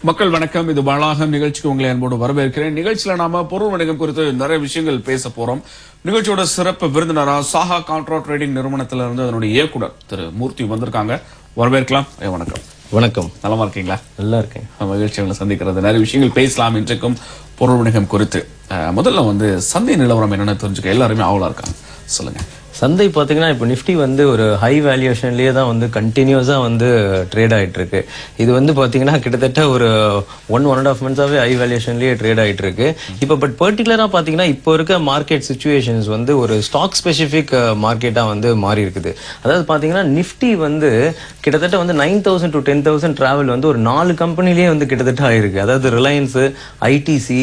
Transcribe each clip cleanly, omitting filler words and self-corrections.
மக்கள் வணக்கம். இது வளாகம் நிகழ்ச்சிக்கு உங்களை அன்போடு வரவேற்கிறேன். நிகழ்ச்சியில நாம பொருள் வணிகம் குறித்து நிறைய விஷயங்கள் பேச போறோம். நிகழ்ச்சியோட சிறப்பு விருந்தினரா சாஹா கான்ட்ரா ட்ரேடிங் நிறுவனத்திலிருந்து அதனுடைய இயக்குனர் திரு மூர்த்தி வந்திருக்காங்க. வரவேற்கலாம். வணக்கம். வணக்கம். நலமா இருக்கீங்களா? நல்லா இருக்கேன். மகிழ்ச்சிகளை சந்திக்கிறது. நிறைய விஷயங்கள் பேசலாம் இன்றைக்கும் பொருள் வணிகம் குறித்து. முதல்ல சந்தை நிலவரம் என்னன்னு தெரிஞ்சுக்க எல்லாருமே ஆவலா இருக்காங்க. சொல்லுங்க. சந்தை பார்த்தீங்கன்னா இப்போ நிஃப்டி ஒரு ஹை வேல்யூஷன்லேயே தான் கண்டினியூஸாக ட்ரேட் ஆகிட்டு இருக்கு. இது பார்த்தீங்கன்னா கிட்டத்தட்ட ஒரு 1.5 மந்த்ஸாகவே ஹை வேல்யூஷன்லேயே ட்ரேட் ஆகிட்டு இருக்கு. இப்போ பட் பர்டிகுலராக பார்த்தீங்கன்னா இப்போ இருக்க மார்க்கெட் சுச்சுவேஷன்ஸ் ஒரு ஸ்டாக் ஸ்பெசிஃபிக் மார்க்கெட்டாக மாறி இருக்குது. அதாவது பார்த்தீங்கன்னா நிஃப்டி கிட்டத்தட்ட 9,000 to 10,000 டிராவல் ஒரு 4 கம்பெனிலேயே கிட்டத்தட்ட ஆயிருக்கு. அதாவது Reliance, ITC,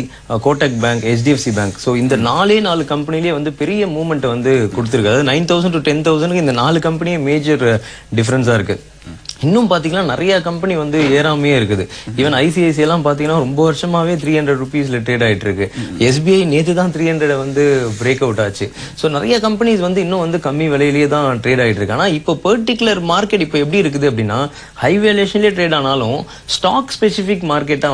Kotak bank, HDFC bank. So இந்த 4 கம்பெனிலேயே பெரிய மூவ்மெண்ட் கொடுத்துருக்கு. 9,000 to 10,000 இந்த 4 கம்பெனியே மேஜர் டிஃபரன்ஸா இருக்கு. இன்னும் பாத்தீங்கன்னா நிறைய கம்பெனி ஏறாமையே இருக்குது. ஈவன் ஐசிஐசி எல்லாம் பாத்தீங்கன்னா ரொம்ப வருஷமாவே 300 rupeesல ட்ரேட் ஆயிட்டு இருக்கு. SBI நேத்து தான் 300 பிரேக் அவுட் ஆச்சு. ஸோ நிறைய கம்பெனிஸ் இன்னும் கம்மி விலையிலேயே தான் ட்ரேட் ஆயிட்டு இருக்கு. ஆனா இப்போ பர்டிகுலர் மார்க்கெட் இப்போ எப்படி இருக்குது அப்படின்னா ஹை வேல்யூஷன்லேயே ட்ரேட் ஆனாலும் ஸ்டாக் ஸ்பெசிபிக் மார்க்கெட்டா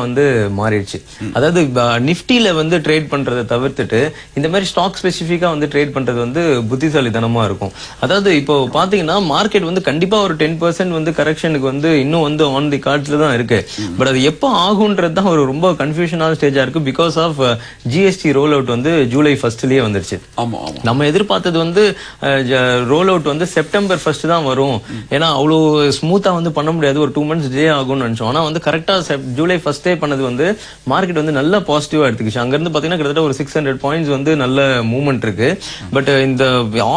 மாறிடுச்சு. அதாவது நிஃப்டியில ட்ரேட் பண்றதை தவிர்த்துட்டு இந்த மாதிரி ஸ்டாக் ஸ்பெசிபிக்கா ட்ரேட் பண்றது புத்திசாலித்தனமா இருக்கும். அதாவது இப்போ பாத்தீங்கன்னா மார்க்கெட் கண்டிப்பா ஒரு 10% கரெக்ஷனுக்கு இன்னும் ஆன் தி கார்ட்ஸ்ல தான் இருக்கு. பட் அது எப்போ ஆகும்ன்றது தான் ஒரு ரொம்ப கன்ஃபியூஷனான ஸ்டேஜா இருக்கு. Because of GST roll out July 1 வந்துருச்சு. நம்ம எதிர்பார்த்தது ரோல் அவுட் செப்டம்பர் 1 தான் வரும். ஏன்னா அவ்வளோ ஸ்மூத்தா பண்ண முடியாது, ஒரு 2 months டே ஆகும்னு நினைச்சோம். ஆனா கரெக்டா ஜூலை 1 பண்ணது மார்க்கெட் நல்ல பாசிட்டிவா எடுத்துக்கிச்சு. அங்க இருந்து பாத்தீங்கன்னா கிட்டத்தட்ட ஒரு 600 பாயிண்ட்ஸ் நல்ல மூவ்மெண்ட் இருக்கு. பட் இந்த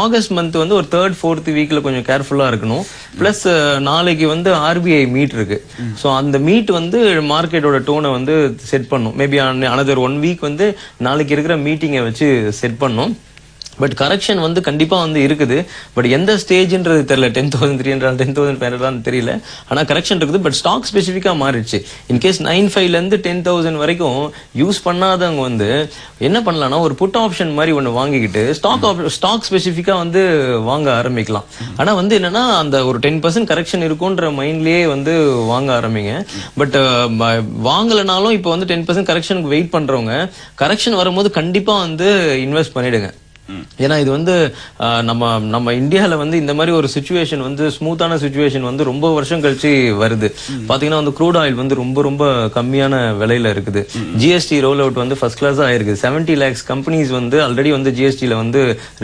ஆகஸ்ட் மந்த் ஒரு 3rd 4th வீக்ல கொஞ்சம் கேர்ஃபுல்லா இருக்கணும். பிளஸ் நாளைக்கு RBI மீட் இருக்கு. சோ அந்த மீட் மார்க்கெட்டோட டோனை செட் பண்ணும். மேபி அனதர் 1 வீக் நாளைக்கு இருக்கிற மீட்டிங்கை வச்சு செட் பண்ணும். பட் கரெக்ஷன் கண்டிப்பா இருக்குது. பட் எந்த ஸ்டேஜ்ன்றது தெரியல. 10,300 10,500 தெரியல. ஆனா கரெக்ஷன் இருக்குது. பட் ஸ்டாக் ஸ்பெசிஃபிக்கா மாறிடுச்சு. இன்கேஸ் 9,500 இருந்து 10,000 வரைக்கும் யூஸ் பண்ணாதவங்க என்ன பண்ணலாம்னா ஒரு புட் ஆப்ஷன் மாதிரி ஒன்று வாங்கிக்கிட்டு ஸ்டாக் ஸ்பெசிஃபிக்கா வாங்க ஆரம்பிக்கலாம். ஆனா என்னன்னா அந்த ஒரு 10% கரெக்ஷன் இருக்கும்ன்ற மைண்ட்லயே வாங்க ஆரம்பிங்க. பட் வாங்கலனாலும் இப்போ 10% கரெக்ஷனுக்கு வெயிட் பண்றவங்க கரெக்ஷன் வரும்போது கண்டிப்பா இன்வெஸ்ட் பண்ணிடுங்க. ஏன்னா இது நம்ம இந்தியால இந்த மாதிரி ஒரு சிச்சுவேஷன் ஸ்மூத்தான சிச்சுவேஷன் ரொம்ப வருஷம் கழிச்சு வருது. பாத்தீங்கன்னா க்ரூட் ஆயில் ரொம்ப ரொம்ப கம்மியான விலையில இருக்குது. ஜிஎஸ்டி ரோல் அவுட் ஃபர்ஸ்ட் கிளாஸா ஆயிருக்கு. 70 lakhs கம்பெனிஸ் ஆல்ரெடி ஜிஎஸ்டில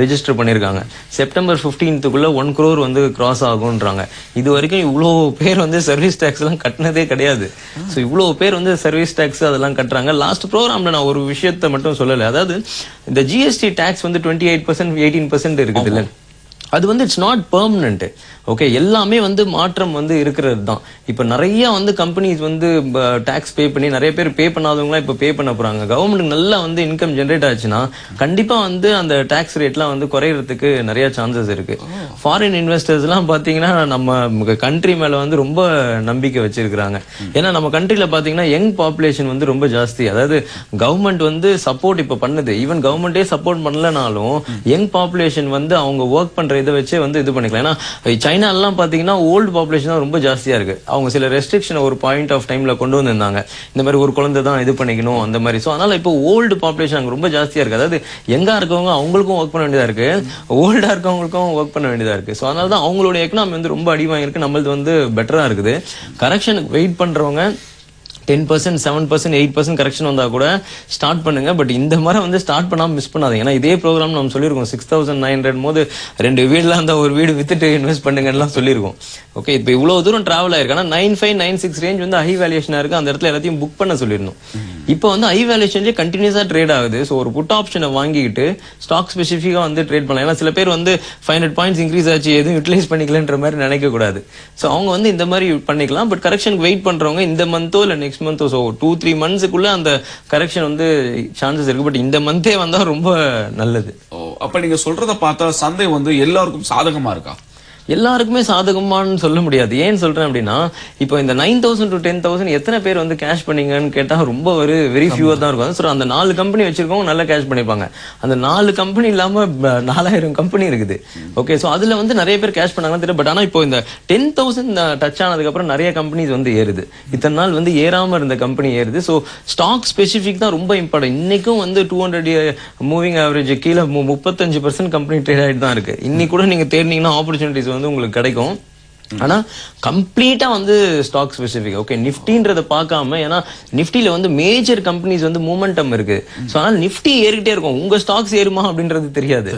ரெஜிஸ்டர் பண்ணிருக்காங்க. செப்டம்பர் 15க்குள்ள 1 crore கிராஸ் ஆகும்ன்றாங்க. இது வரைக்கும் இவ்வளவு பேர் சர்வீஸ் டாக்ஸ் எல்லாம் கட்டினதே கிடையாது. ஸோ இவ்வளவு பேர் சர்வீஸ் டாக்ஸ் அதெல்லாம் கட்டுறாங்க. லாஸ்ட் ப்ரோக்ராம்ல நான் ஒரு விஷயத்த மட்டும் சொல்லல. அதாவது இந்த ஜிஎஸ்டி டாக்ஸ் 28% 18% இருக்குது இல்ல, அது இட்ஸ் நாட் பெர்மனன்ட். ஓகே, எல்லாமே மாற்றம் இருக்கிறது தான். இப்ப நிறைய கம்பெனிஸ் டாக்ஸ் பே பண்ணி நிறைய பேர் பே பண்ணாதவங்க இப்ப பே பண்ண போறாங்க. கவர்மெண்ட் நல்லா இன்கம் ஜெனரேட் ஆச்சுன்னா கண்டிப்பா அந்த டாக்ஸ் ரேட்லாம் குறையறதுக்கு நிறைய சான்சஸ் இருக்கு. ஃபாரின் இன்வெஸ்டர்ஸ் எல்லாம் பாத்தீங்கன்னா நம்ம கண்ட்ரி மேல ரொம்ப நம்பிக்கை வச்சிருக்காங்க. ஏன்னா நம்ம கண்ட்ரில பாத்தீங்கன்னா யங் பாப்புலேஷன் ரொம்ப ஜாஸ்தி. அதாவது கவர்மெண்ட் சப்போர்ட் இப்ப பண்ணுது. ஈவன் கவர்மெண்டே சப்போர்ட் பண்ணலனாலும் யங் பாப்புலேஷன் அவங்க ஒர்க் பண்ற இதை வச்சே இது பண்ணிக்கலாம். ஏன்னா சைனா எல்லாம் பாத்தீங்கன்னா ஓல்டு பாப்புலேஷன் ரொம்ப ஜாஸ்தியா இருக்கு. அவங்க சில ரெஸ்ட்ரிக்ஷன் ஒரு பாயிண்ட் ஆஃப் டைம்ல கொண்டு வந்திருந்தாங்க. இந்த மாதிரி ஒரு குழந்தை தான் இது பண்ணிக்கணும் அந்த மாதிரி. சோ அதனால இப்போ ஓல்டு பாப்புலேஷன் அங்க ரொம்ப ஜாஸ்தியா இருக்கு. அதாவது எங்கா இருக்கவங்க அவங்களுக்கும் ஒர்க் பண்ண வேண்டியதா இருக்கு, ஓல்டா இருக்கவங்களுக்கும் ஒர்க் பண்ண வேண்டியதா இருக்கு. சோ அதனால தான் அவங்களோட எக்கனாமி ரொம்ப அடிவாங்க இருக்கு. நம்மளது பெட்டரா இருக்குது. கரெக்ஷனுக்கு வெயிட் பண்றவங்க 10%, 7%, 8% கரெக்ஷன் வந்தா கூட ஸ்டார்ட் பண்ணுங்க. பட் இந்த மாதிரி ஸ்டார்ட் பண்ணாம மிஸ் பண்ணாதீங்க. ஏன்னா இதே ப்ரோக்ராம் நம்ம சொல்லியிருக்கோம் 6,900 போது 2 வீடுல இருந்தா ஒரு வீடு வித்துட்டு இன்வெஸ்ட் பண்ணுங்கன்னு சொல்லியிருக்கோம். ஓகே, இப்போ இவ்வளவு தூரம் டிராவல் ஆயிருக்கு. ஆனா 9,500, 9,600 ரேஞ்ச் ஹை வேல்யூஷனா இருக்கு. அந்த இடத்துல எல்லாத்தையும் புக் பண்ண சொல்லிருந்தோம். இப்போ ஹை வேல்யூஷன்லயே கண்டினியூஸா ட்ரேட் ஆகுது. ஸோ ஒரு புட் ஆப்ஷனை வாங்கிட்டு ஸ்டாக் ஸ்பெசிஃபிக்கா ட்ரேட் பண்ணலாம். ஏன்னா சில பேர் 500 பாயிண்ட்ஸ் இன்க்ரீஸ் ஆச்சு எதுவும் யூட்டிலைஸ் பண்ணிக்கலன்ற மாதிரி நினைக்க கூடாது. ஸோ அவங்க இந்த மாதிரி பண்ணிக்கலாம். பட் கரெக்ஷனுக்கு வெயிட் பண்றவங்க இந்த மந்தோ இல்ல நெக்ஸ்ட் மந்த்தோ, ஸோ 2-3 monthsக்குள்ள அந்த கரெக்ஷன் சான்சஸ் இருக்கு. பட் இந்த மந்தே வந்தா ரொம்ப நல்லது. அப்ப நீங்க சொல்றத பார்த்தா சந்தை எல்லாருக்கும் சாதகமா இருக்கா? எல்லாருக்குமே சாதகமானு சொல்ல முடியாது. ஏன் சொல்றேன் அப்படின்னா, இப்போ இந்த 9,000 to 10,000 எத்தனை பேர் வந்து கேஷ் பண்ணீங்கன்னு கேட்டா ரொம்ப ஒரு வெரி ஃபியூவா தான் இருக்கும். ஸோ அந்த 4 கம்பெனி வச்சிருக்கவங்க நல்லா கேஷ் பண்ணிருப்பாங்க. அந்த 4 கம்பெனி இல்லாம 4,000 கம்பெனி இருக்குது. ஓகே, ஸோ அதுல வந்து நிறைய பேர் கேஷ் பண்ணாங்கன்னு தெரியல. பட் ஆனா இப்போ இந்த 10,000 டச் ஆனதுக்கு அப்புறம் நிறைய கம்பெனிஸ் வந்து ஏறுது. இத்தனை நாள் வந்து ஏறாம இருந்த கம்பெனி ஏறுது. ஸோ ஸ்டாக் ஸ்பெசிபிக் தான் ரொம்ப இம்பார்ட்டன்ட். இன்னைக்கும் வந்து 200 மூவிங் ஆவரேஜ் கீழே 35% கம்பெனி ட்ரேட் ஆகிட்டு தான் இருக்கு. இன்னைக்கு கூட நீங்க தேடினீங்கன்னா ஆப்பர்ச்சுனிட்டிஸ் வந்து உங்களுக்கு கிடைக்கும். ஆனா கம்ப்ளீட்டா வந்து ஸ்டாக் ஸ்பெசிபிக். ஓகே, நிஃப்டின்றத பார்க்காம, ஏன்னா நிஃப்டில வந்து மேஜர் கம்பெனிஸ் வந்து மூமெண்டம் இருக்கு. ஸோ அதனால நிஃப்டி ஏறிக்கிட்டே இருக்கும், உங்க ஸ்டாக்ஸ் ஏறுமா அப்படின்றது தெரியாது.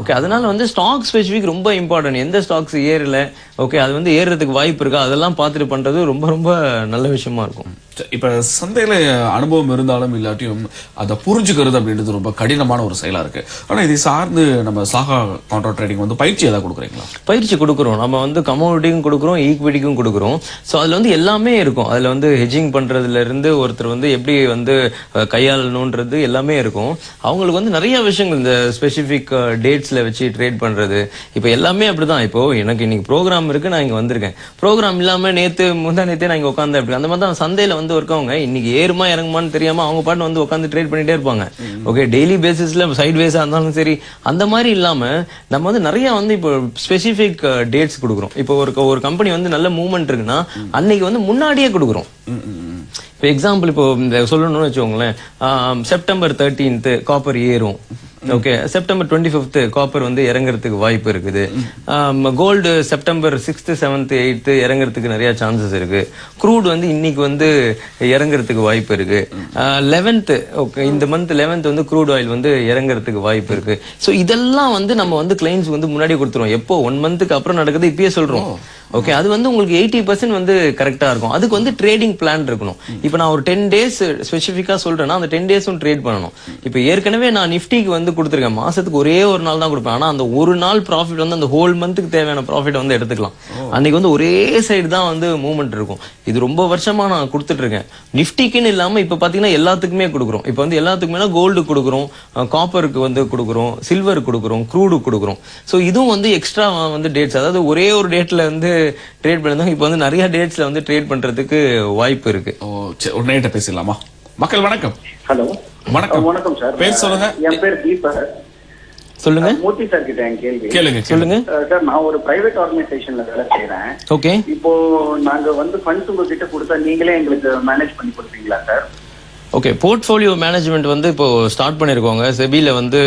ஓகே, அதனால வந்து ஸ்டாக் ஸ்பெசிபிக் ரொம்ப இம்பார்ட்டன்ட். எந்த ஸ்டாக்ஸ் ஏறல, ஓகே, அது வந்து ஏறுறதுக்கு வாய்ப்பு இருக்கா, அதெல்லாம் பார்த்துட்டு பண்றது ரொம்ப ரொம்ப நல்ல விஷயமா இருக்கும். இப்ப சந்தையில அனுபவம் இருந்தாலும் இல்லாட்டியும் அதை புரிஞ்சுக்கிறது அப்படின்றது ரொம்ப கடினமான ஒரு செயலா இருக்கு. ஆனா இதை சார்ந்து நம்ம சாகா கவுண்டர் ட்ரேடிங் வந்து பயிற்சி ஏதாவது கொடுக்குறீங்களா? பயிற்சி கொடுக்குறோம். நம்ம வந்து கமோடிட்டிக்கும் கொடுக்குறோம், ஈக்விட்டிக்கும் கொடுக்குறோம். ஸோ அதுல வந்து எல்லாமே இருக்கும். அதுல வந்து ஹெஜிங் பண்றதுல இருந்து ஒருத்தர் வந்து எப்படி வந்து கையாளணுன்றது எல்லாமே இருக்கும். அவங்களுக்கு வந்து நிறைய விஷயங்கள், இந்த ஸ்பெசிபிக் டேட்ஸ்ல வச்சு ட்ரேட் பண்றது, இப்போ எல்லாமே அப்படிதான். இப்போ எனக்கு இன்னைக்கு ப்ரோக்ராம் இருக்கு, நான் இங்க வந்திருக்கேன். ப்ரோக்ராம் இல்லாம முந்தா நேத்தே நான் இங்க உட்காந்து அப்படி அந்த மாதிரி தான் சந்தையில வந்து இருக்கவங்க இன்னைக்கு ஏறுமா இறங்குமான்னு தெரியாம அவங்க பாட்டு வந்து உட்காந்து ட்ரேட் பண்ணிட்டே இருப்பாங்க. ஓகே, டெய்லி பேசிஸ்ல சைட் வேஸா இருந்தாலும் சரி, அந்த மாதிரி இல்லாம நம்ம வந்து நிறைய வந்து இப்போ ஸ்பெசிபிக் டேட்ஸ் கொடுக்குறோம். இப்போ ஒரு கம்பெனி வந்து நல்ல மூவ்மெண்ட் இருக்குன்னா அன்னைக்கு வந்து முன்னாடியே கொடுக்குறோம். இப்போ எக்ஸாம்பிள் இப்போ சொல்லணும்னு வச்சுக்கோங்களேன், செப்டம்பர் 13th காப்பர் ஏறும். ஓகே, செப்டம்பர் 25th காப்பர் வந்து இறங்குறதுக்கு வாய்ப்பு இருக்குது. Gold September 6th 7th 8th இறங்குறதுக்கு நிறைய சான்சஸ் இருக்கு. க்ரூட் வந்து இன்னைக்கு வந்து இறங்குறதுக்கு வாய்ப்பு இருக்கு. 11th, ஓகே, இந்த மந்த் 11th வந்து க்ரூட் ஆயில் வந்து இறங்குறதுக்கு வாய்ப்பு இருக்கு. ஸோ இதெல்லாம் வந்து நம்ம வந்து கிளைண்ட்ஸ் வந்து முன்னாடியே கொடுத்துருவோம். எப்போ 1 மந்த்துக்கு அப்புறம் நடக்குது இப்பயே சொல்றோம். ஓகே, அது வந்து உங்களுக்கு 80% வந்து கரெக்டா இருக்கும். அதுக்கு வந்து ட்ரேடிங் பிளான் இருக்கணும். இப்போ நான் ஒரு 10 days ஸ்பெசிஃபிக்கா சொல்றேன்னா அந்த 10 days-ம் ட்ரேட் பண்ணணும். இப்போ ஏற்கனவே நான் நிஃப்டிக்கு வந்து கொடுத்துருக்கேன், மாசத்துக்கு ஒரே ஒரு நாள் தான் கொடுப்பேன். ஆனா அந்த ஒரு நாள் ப்ராஃபிட் வந்து அந்த ஹோல் மந்த்துக்கு தேவையான ப்ராஃபிட் வந்து எடுத்துக்கலாம். அன்னைக்கு வந்து ஒரே சைடு தான் வந்து மூவ்மெண்ட் இருக்கும். இது ரொம்ப வருஷமா நான் கொடுத்துட்டு இருக்கேன். நிஃப்டிக்குன்னு இல்லாம இப்ப பாத்தீங்கன்னா எல்லாத்துக்குமே கொடுக்குறோம். இப்போ வந்து எல்லாத்துக்குமே கோல்டு கொடுக்குறோம், காப்பருக்கு வந்து கொடுக்குறோம், சில்வர் கொடுக்குறோம், க்ரூடு கொடுக்குறோம். ஸோ இதுவும் வந்து எக்ஸ்ட்ரா வந்து டேட்ஸ், அதாவது ஒரே ஒரு டேட்ல வந்து ட்ரேட் பண்ணி இப்போ வந்து நிறைய டேட்ஸ்ல வந்து ட்ரேட் பண்றதுக்கு வாய்ப்பு இருக்கு. ஒரு நைட்ட பேசலாமா? மக்கள் வணக்கம். ஹலோ, வணக்கம். வணக்கம் சார். பேர் சொல்லுங்க. என் பேர் தீபக். சொல்லுங்க. மூர்த்தி சார் கிட்ட என் கேள்வி கேளுங்க. சொல்லுங்க சார். நான் ஒரு பிரைவேட் ஆர்கனைசேஷன்ல வேலை செய்யறேன். ஓகே, இப்போ நாங்க வந்து ஃபண்ட்ஸ் உங்ககிட்ட கொடுத்தா நீங்களே எங்களுக்கு மேனேஜ் பண்ணி கொடுப்பீங்களா சார்? ஓகே, போர்ட்ஃபோலியோ மேனேஜ்மெண்ட் வந்து இப்போ ஸ்டார்ட் பண்ணிருக்கோங்க. செபில வந்து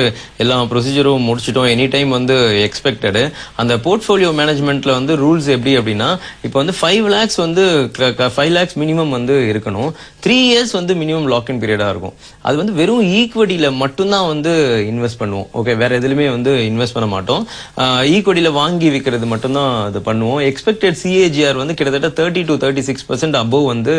எல்லா ப்ரொசீஜரும் முடிச்சிட்டோம். எனி டைம் வந்து எக்ஸ்பெக்டடு. அந்த போர்ட்ஃபோலியோ மேனேஜ்மெண்ட்ல வந்து ரூல்ஸ் எப்படி அப்படின்னா, இப்போ வந்து 5 lakhs வந்து 5 lakhs மினிமம் வந்து இருக்கணும். 3 years வந்து மினிமம் லாக்இன் பீரியடா இருக்கும். அது வந்து வெறும் ஈக்விட்டியில மட்டும்தான் வந்து இன்வெஸ்ட் பண்ணுவோம். ஓகே, வேற எதுலையுமே வந்து இன்வெஸ்ட் பண்ண மாட்டோம். ஈக்விட்டியில வாங்கி விற்கிறது மட்டும்தான் அது பண்ணுவோம். எக்ஸ்பெக்டட் சிஏஜிஆர் வந்து கிட்டத்தட்ட 30 to 36% அபோவ் வந்து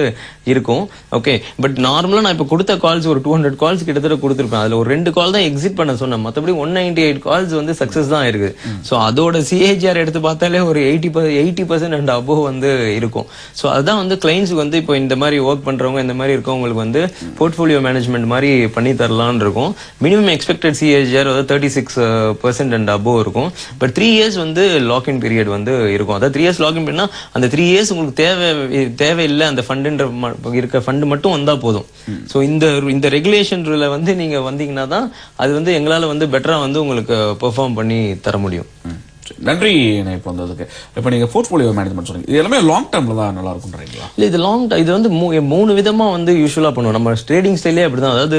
இருக்கும். ஓகே, பட் நார்மலா இப்போ கொடுத்த கால்ஸ் ஒரு 200 கால்ஸ் கிட்டத்தட்ட கொடுத்துருப்பேன். அதுல ஒரு 2 கால் தான் எக்ஸிட் பண்ண சொன்னேன். மற்றபடி 198 கால்ஸ் வந்து சக்சஸ் தான் இருக்கு. ஸோ அதோட சிஏஜிஆர் எடுத்து பார்த்தாலே ஒரு 80% அண்ட் அபோவ் வந்து இருக்கும். ஸோ அதுதான் வந்து கிளைண்ட்ஸுக்கு வந்து இப்போ இந்த மாதிரி ஒர்க் பண்றவங்க, இந்த மாதிரி இருக்கவங்களுக்கு வந்து போர்ட்ஃபோலியோ மேனேஜ்மெண்ட் மாதிரி பண்ணி தரலான்னு இருக்கும். மினிமம் எக்ஸ்பெக்டட் சிஏஜிஆர் வந்து 36% அண்ட் அபோவ் இருக்கும். பட் 3 years வந்து லாக்இன் பீரியட் வந்து இருக்கும். அதாவது 3 years லாக்இன் பண்ணா அந்த 3 years உங்களுக்கு தேவையில்லை, அந்த ஃபண்டுன்ற இருக்க ஃபண்டு மட்டும் வந்தா போதும். ஸோ இந்த ரெகுலேஷன்ல வந்து நீங்க வந்தீங்கன்னா தான் அது வந்து எங்களால வந்து பெட்டரா வந்து உங்களுக்கு பெர்ஃபார்ம் பண்ணி தர முடியும். நன்றி இப்போ வந்ததுக்கு. இப்போ நீங்க போர்ட்ஃபோலியோ மேனேஜ்மெண்ட் சொல்றீங்க, இது எல்லாமே லாங் டர்ம்ல தான் நல்லா இருக்கும்ன்றீங்களா? இல்ல, இது வந்து 3 விதமா வந்து யூஸ்வலா பண்ணுவோம். நம்ம ட்ரேடிங் ஸ்டைலே அப்படிதான். அதாவது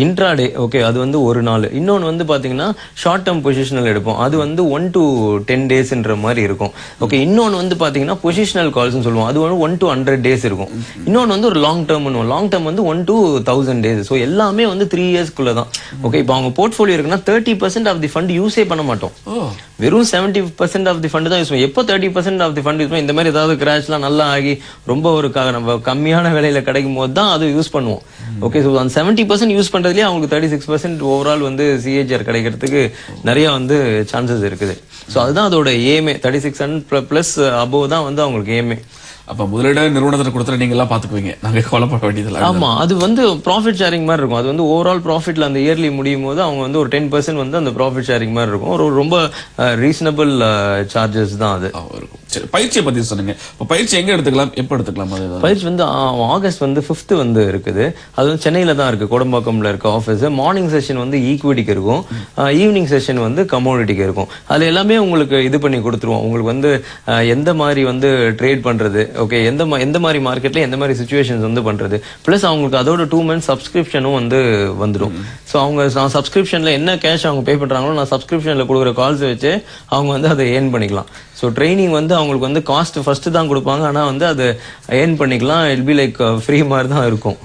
இன்ட்ராடே, ஓகே, அது வந்து ஒரு நாள். இன்னொன்று வந்து பாத்தீங்கன்னா ஷார்ட் டேர்ம் பொசிஷனல் எடுப்போம். அது வந்து 1 to 10 daysன்ற மாதிரி இருக்கும். ஓகே, இன்னொன்று வந்து பாத்தீங்கன்னா பொசிஷனல் கால்ஸ்னு சொல்லுவோம். அது வந்து 1 to 100 days இருக்கும். இன்னொன்று வந்து ஒரு லாங் டேர்ம் பண்ணுவோம். லாங் டேர்ம் வந்து 1 to 1000 days. ஸோ எல்லாமே வந்து 3 yearsக்குள்ள தான். ஓகே, இப்போ அவங்க போர்ட்ஃபோலியோ இருக்குன்னா 30% ஆஃப் தி ஃபண்ட் யூஸே பண்ண மாட்டோம். வெறும் 70% ஆஃப் தி ஃபண்ட் தான் யூஸ் பண்ணுவோம். எப்போ 30% ஆஃப் தி ஃபண்ட் யூஸ் பண்ணுவோம், இந்த மாதிரி ஏதாவது கிராஷ்லாம் நல்லா ஆகி ரொம்ப ஒரு நம்ம கம்மியான விலையில கிடைக்கும் போது தான் அது யூஸ் பண்ணுவோம். ஓகே, ஸோ அந்த 70% யூஸ் பண்றதுலேயே அவங்களுக்கு 36% ஓவரால் வந்து சிஏஜிஆர் கிடைக்கிறதுக்கு நிறைய வந்து சான்சஸ் இருக்குது. ஸோ அதுதான் அதோட ஏமே. 36 + அபோவ் தான் வந்து அவங்களுக்கு ஏமே. அப்ப முதலீடு நிறுவனத்துல கொடுத்துற நீங்க எல்லாம் பாத்துக்குவீங்க, நாங்க கவலைப்பட வேண்டியதில்லை. ஆமா, அது வந்து ப்ராஃபிட் ஷேரிங் மாதிரி இருக்கும். அது வந்து ஓவரால் ப்ராஃபிட்ல அந்த இயர்லி முடியும் போது அவங்க வந்து ஒரு 10% வந்து அந்த ப்ராஃபிட் ஷேரிங் மாதிரி இருக்கும். ஒரு ரொம்ப ரீசனபிள் சார்ஜஸ் தான் அது இருக்கும். சரி, பயிற்சியை பத்தி சொன்னீங்க. இப்ப பயிற்சி எங்க எடுத்துக்கலாம், எப்ப எடுத்துக்கலாம்? பயிற்சி வந்து ஆகஸ்ட் வந்து 5th வந்து இருக்குது. அது வந்து சென்னையில தான் இருக்கு, கோடம்பாக்கம்ல இருக்கு ஆஃபீஸ். மார்னிங் செஷன் வந்து ஈக்விட்டிக்கு இருக்கும், ஈவினிங் செஷன் வந்து கமோடிட்டிக்கு இருக்கும். அதுல எல்லாமே உங்களுக்கு இது பண்ணி கொடுத்துருவோம். உங்களுக்கு வந்து எந்த மாதிரி வந்து ட்ரேட் பண்றது, ஓகே, எந்த மாதிரி மார்க்கெட்ல எந்த மாதிரி சிச்சுவேஷன்ஸ் வந்து பண்றது, பிளஸ் அவங்களுக்கு அதோட 2 months சப்ஸ்கிரிப்ஷனும் வந்து வந்துடும். ஸோ அவங்க சப்ஸ்கிரிப்ஷன்ல என்ன கேஷ் அவங்க பே பண்றாங்களோ நான் சப்ஸ்கிரிப்ஷன்ல கொடுக்குற கால்ஸ் வச்சு அவங்க வந்து அதை ஏர்ன் பண்ணிக்கலாம். ஸோ ட்ரைனிங் வந்து அவங்களுக்கு வந்து காஸ்ட் ஃபர்ஸ்ட் தான் கொடுப்பாங்க, ஆனால் வந்து அதை ஏர்ன் பண்ணிக்கலாம். இட் பி லைக் ஃப்ரீ மாதிரி தான் இருக்கும்.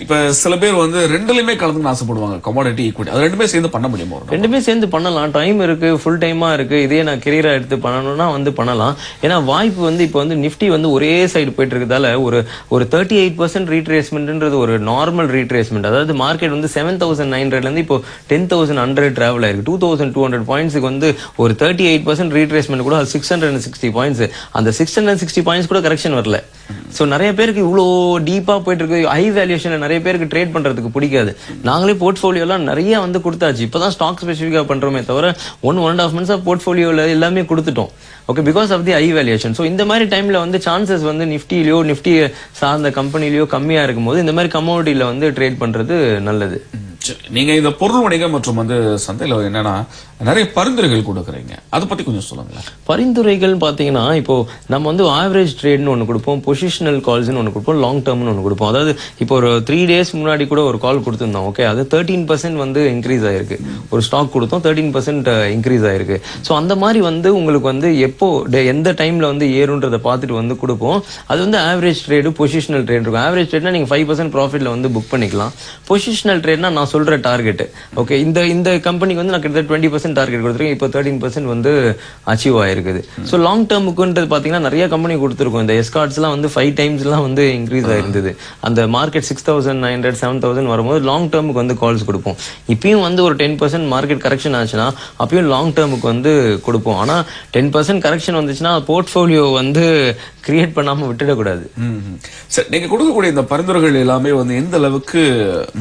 இப்ப சில பேர் வந்து ரெண்டுலயுமே கலந்துன்னு ஆசைப்படுவாங்க, கமாடிட்டி ஈக்விட்டி, அது ரெண்டுமே சேர்ந்து பண்ண முடியுமா? ரெண்டுமே சேர்ந்து பண்ணலாம், டைம் இருக்கு, ஃபுல் டைமா இருக்கு. இதே நான் கெரியரா எடுத்து பண்ணணும்னா வந்து பண்ணலாம். ஏன்னா வாய்ப்பு வந்து இப்போ வந்து நிஃப்டி வந்து ஒரே சைடு போயிட்டு இருக்கிறதால ஒரு 38% ரீட்ரேஸ்மெண்ட்ன்றது ஒரு நார்மல் ரீட்ரேஸ்மெண்ட். அதாவது மார்க்கெட் வந்து 7,900 இருந்து இப்போ 10,100 டிராவல் ஆயிருக்கு. 2,200 பாயிண்ட்ஸுக்கு வந்து ஒரு 38% ரீட்ரேஸ்மெண்ட் கூட 660 பாயிண்ட்ஸ். அந்த 660 பாயிண்ட்ஸ் கூட கரெக்ஷன் வரல. சோ நிறைய பேருக்கு இவ்வளோ டீப்பா போயிட்டு இருக்கு, ஹை வேல்யூஷன்ல நிறைய பேருக்கு ட்ரேட் பண்றதுக்கு பிடிக்காது. நாங்களே போர்ட்ஃபோலியோ எல்லாம் நிறைய வந்து கொடுத்தாச்சு. இப்பதான் ஸ்டாக் ஸ்பெசிஃபிக்கா பண்றோமே தவிர 1.5 months போர்ட்ஃபோலியோல எல்லாமே கொடுத்துட்டோம். Okay, because of the high valuation. So இந்த மாதிரி டைம்ல வந்து சான்சஸ் வந்து நிஃப்டிலையோ நிஃப்டி சார்ந்த கம்பெனிலையோ கம்மியா இருக்கும் போது இந்த மாதிரி கமோடிட்டியில வந்து ட்ரேட் பண்றது நல்லது. நீங்க இந்த பொருள் வணிகம் மற்றும் வந்து சந்தையில என்னன்னா நிறைய பரிந்துரைகள் கொடுக்குறீங்க, அதை பத்தி கொஞ்சம் சொல்லுங்களேன். பரிந்துரைகள் பாத்தீங்கன்னா இப்போ நம்ம வந்து ஆவரேஜ் ட்ரேட்னு ஒன்று கொடுப்போம், பொசிஷனல் கால்ஸ்னு ஒன்று கொடுப்போம், லாங் டேர்ம்னு ஒன்று கொடுப்போம். அதாவது இப்போ ஒரு 3 days முன்னாடி கூட ஒரு கால் கொடுத்துருந்தோம். ஓகே, அது 13% வந்து இன்க்ரீஸ் ஆயிருக்கு. ஒரு ஸ்டாக் கொடுத்தோம், 13% இன்க்ரீஸ் ஆயிருக்கு. ஸோ அந்த மாதிரி வந்து உங்களுக்கு வந்து எப்போ எந்த டைம்ல வந்து ஏறுன்றதை பார்த்துட்டு வந்து கொடுப்போம். அது வந்து ஆவரேஜ் ட்ரேடு, பொசிஷனல் ட்ரேட் இருக்கும். ஆவரேஜ் ட்ரேட்னா நீங்க 5% ப்ராஃபிட்ல வந்து புக் பண்ணிக்கலாம். பொசிஷனல் ட்ரேட்னா நான் சொல்ற டார்கெட். ஓகே, இந்த கம்பெனிக்கு வந்து நான் கிட்டத்தட்ட 20% டார்கெட் கொடுத்துருக்கேன். இப்போ 13% வந்து அச்சீவ் ஆயிருக்குது. ஸோ லாங் டேர்முக்குன்றது பாத்தீங்கன்னா நிறைய கம்பெனி கொடுத்துருக்கோம். இந்த எஸ்கார்ட்ஸ் எல்லாம் வந்து 5 times எல்லாம் வந்து இன்க்ரீஸ் ஆயிருந்தது. அந்த மார்க்கெட் 6,900 7,000 வரும்போது லாங் டேர்முக்கு வந்து கால்ஸ் கொடுப்போம். இப்பயும் வந்து ஒரு 10% மார்க்கெட் கரெக்ஷன் ஆச்சுன்னா அப்பயும் லாங் டேர்முக்கு வந்து கொடுப்போம். ஆனா 10% கரெக்ஷன் வந்துச்சுன்னா போர்ட்ஃபோலியோ வந்து கிரியேட் பண்ணாம விட்டுடக்கூடாது. சரி, நீங்க கொடுக்கக்கூடிய இந்த பரிந்துரைகள் எல்லாமே வந்து எந்த அளவுக்கு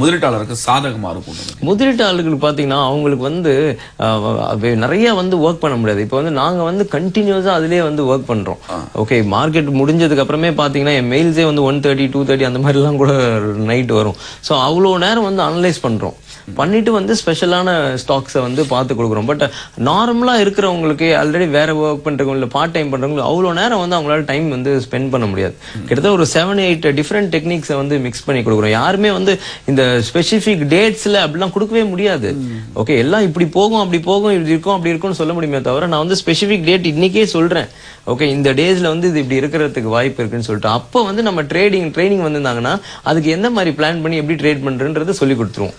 முதலீட்டாளருக்கு சாதகமா இருக்கும்? முதலீட்டாளர்களுக்கு பாத்தீங்கன்னா அவங்களுக்கு வந்து நிறைய வந்து ஒர்க் பண்ண முடியாது. இப்போ வந்து நாங்க வந்து கண்டினியூஸா அதுலயே வந்து ஒர்க் பண்றோம். ஓகே, மார்க்கெட் முடிஞ்சதுக்கு அப்புறமே பாத்தீங்கன்னா என் மெயில்ஸே வந்து 1:30 2:30 அந்த மாதிரி எல்லாம் கூட நைட் வரும். ஸோ அவ்வளோ நேரம் வந்து அனலைஸ் பண்றோம், பண்ணிட்டு வந்து ஸ்பெஷலான ஸ்டாக்ஸை வந்து பார்த்து கொடுக்குறோம். பட் நார்மலா இருக்கிறவங்களுக்கு ஆல்ரெடி வேற ஒர்க் பண்றவங்க இல்லை பார்ட் டைம் பண்றவங்க அவ்வளோ நேரம் வந்து அவங்களால டைம் வந்து ஸ்பெண்ட் பண்ண முடியாது. கிட்டத்தட்ட ஒரு 7-8 டிஃப்ரெண்ட் டெக்னிக்ஸை வந்து மிக்ஸ் பண்ணி கொடுக்குறோம். யாருமே வந்து இந்த ஸ்பெசிபிக் டேட்ஸ்ல அப்படிலாம் கொடுக்கவே முடியாது. ஓகே, எல்லாம் இப்படி போகும் அப்படி போகும், இப்படி இருக்கும் அப்படி இருக்கும்னு சொல்ல முடியுமே தவிர நான் வந்து ஸ்பெசிபிக் டேட் இன்னைக்கே சொல்றேன். ஓகே, இந்த டேஸ்ல வந்து இது இப்படி இருக்கிறதுக்கு வாய்ப்பு இருக்குன்னு சொல்லிட்டு அப்போ வந்து நம்ம ட்ரைனிங் வந்திருந்தாங்கன்னா அதுக்கு எந்த மாதிரி பிளான் பண்ணி எப்படி ட்ரேட் பண்றதுன்றதை சொல்லி கொடுத்துருவோம்.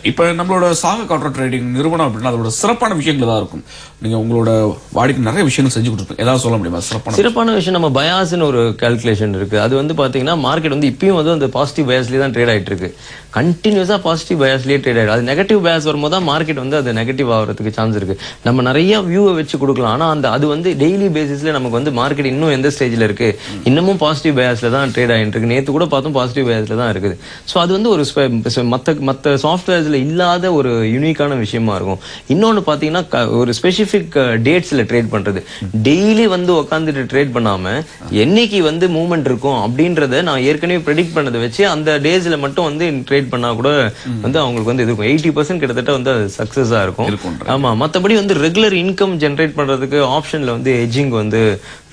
இப்ப நம்மளோட சாகா கான்ட்ராக்ட் ட்ரேடிங் நிறுவனம் அப்படின்னா அதோட சிறப்பான விஷயங்கள் தான் இருக்கும். நீங்க உங்களோட வாடிக்கை நிறைய விஷயங்கள் செஞ்சு கொடுத்துருப்பீங்க, ஏதாவது சொல்ல முடியுமா? சிறப்பான விஷயம் நம்ம பயாஸ்னு ஒரு கால்குலேஷன் இருக்கு. அது வந்து பாத்தீங்கன்னா மார்க்கெட் வந்து இப்பயும் வந்து அந்த பாசிட்டிவ் பயாஸ்லயே தான் ட்ரேட் ஆயிட்டு இருக்கு. கண்டினியூஸா பாசிட்டிவ் பயாஸ்லயே ட்ரேட் ஆயிடும். அது நெகட்டிவ் பயாஸ் வரும்போது தான் மார்க்கெட் வந்து அது நெகட்டிவ் ஆகிறதுக்கு சான்ஸ் இருக்கு. நம்ம நிறைய வியூவை வச்சு கொடுக்கலாம், ஆனா அது வந்து டெய்லி பேசிஸ்ல நமக்கு வந்து மார்க்கெட் இன்னும் எந்த ஸ்டேஜ்ல இருக்கு, இன்னமும் பாசிட்டிவ் பயாஸ்ல தான் ட்ரேட் ஆயிட்டு இருக்கு. நேத்து கூட பார்த்தோம் பாசிட்டிவ் பயாஸ்ல தான் இருக்குது. ஸோ அது வந்து ஒரு மற்ற சாஃப்ட்வேர்ஸ்ல இல்லாத ஒரு யூனிக்கான விஷயமா இருக்கும். இன்னொன்னு பாத்தீங்கன்னா ஒரு ஸ்பெசிபிக் டேட்ஸ்ல ட்ரேட் பண்றது. டெய்லி வந்து உட்காந்துட்டு ட்ரேட் பண்ணாம என்னைக்கு வந்து மூவ்மெண்ட் இருக்கும் அப்படின்றத நான் ஏற்கனவே ப்ரெடிக்ட் பண்ணதை வச்சு அந்த டேஸ்ல மட்டும் வந்து ட்ரேட் பண்ணா கூட வந்து அவங்களுக்கு வந்து இருக்கும் 80% கிட்டத்தட்ட வந்து சக்சஸா இருக்கும். ஆமா, மத்தபடி வந்து ரெகுலர் இன்கம் ஜெனரேட் பண்றதுக்கு ஆப்ஷன்ல வந்து எட்ஜிங் வந்து